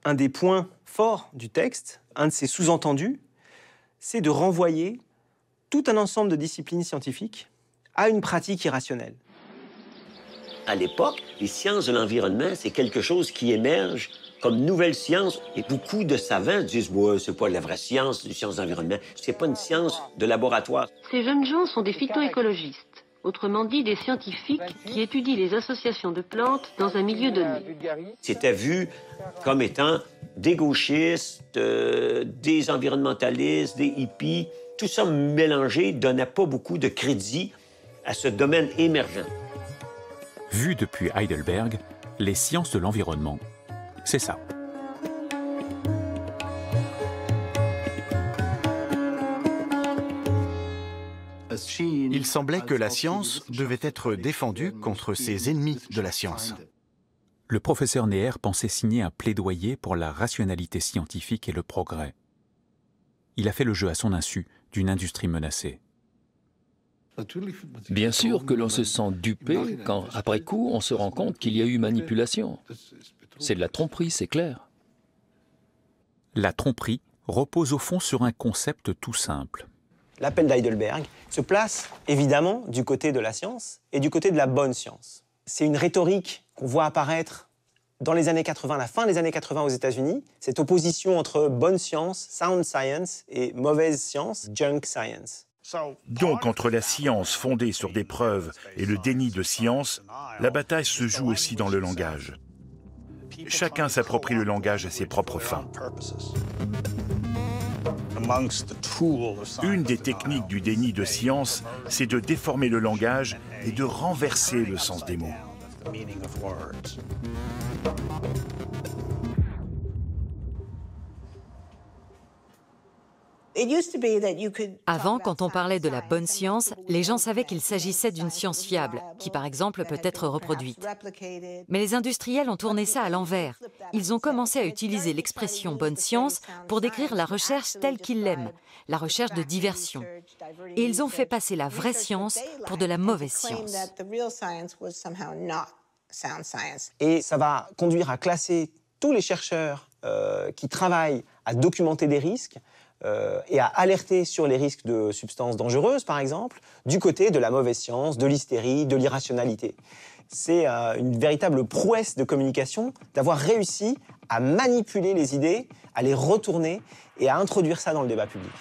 Un des points forts du texte, un de ses sous-entendus, c'est de renvoyer tout un ensemble de disciplines scientifiques à une pratique irrationnelle. À l'époque, les sciences de l'environnement, c'est quelque chose qui émerge comme nouvelle science. Et beaucoup de savants disent « Ouais, c'est pas la vraie science, les sciences de l'environnement. C'est pas une science de laboratoire. » Ces jeunes gens sont des phytoécologistes, autrement dit des scientifiques qui étudient les associations de plantes dans un milieu donné. C'était vu comme étant des gauchistes, des environnementalistes, des hippies. Tout ça mélangé donnait pas beaucoup de crédit à ce domaine émergent. Vu depuis Heidelberg, les sciences de l'environnement, c'est ça. Il semblait que la science devait être défendue contre ses ennemis de la science. Le professeur Neher pensait signer un plaidoyer pour la rationalité scientifique et le progrès. Il a fait le jeu à son insu d'une industrie menacée. Bien sûr que l'on se sent dupé quand, après coup, on se rend compte qu'il y a eu manipulation. C'est de la tromperie, c'est clair. La tromperie repose au fond sur un concept tout simple. L'appel d'Heidelberg se place évidemment du côté de la science et du côté de la bonne science. C'est une rhétorique qu'on voit apparaître dans les années 80, la fin des années 80 aux États-Unis, cette opposition entre bonne science, sound science, et mauvaise science, junk science. Donc, entre la science fondée sur des preuves et le déni de science, la bataille se joue aussi dans le langage. Chacun s'approprie le langage à ses propres fins. Une des techniques du déni de science, c'est de déformer le langage et de renverser le sens des mots. Avant, quand on parlait de la bonne science, les gens savaient qu'il s'agissait d'une science fiable, qui par exemple peut être reproduite. Mais les industriels ont tourné ça à l'envers. Ils ont commencé à utiliser l'expression bonne science pour décrire la recherche telle qu'ils l'aiment, la recherche de diversion. Et ils ont fait passer la vraie science pour de la mauvaise science. Et ça va conduire à classer tous les chercheurs qui travaillent à documenter des risques et à alerter sur les risques de substances dangereuses, par exemple, du côté de la mauvaise science, de l'hystérie, de l'irrationalité. C'est une véritable prouesse de communication d'avoir réussi à manipuler les idées, à les retourner et à introduire ça dans le débat public.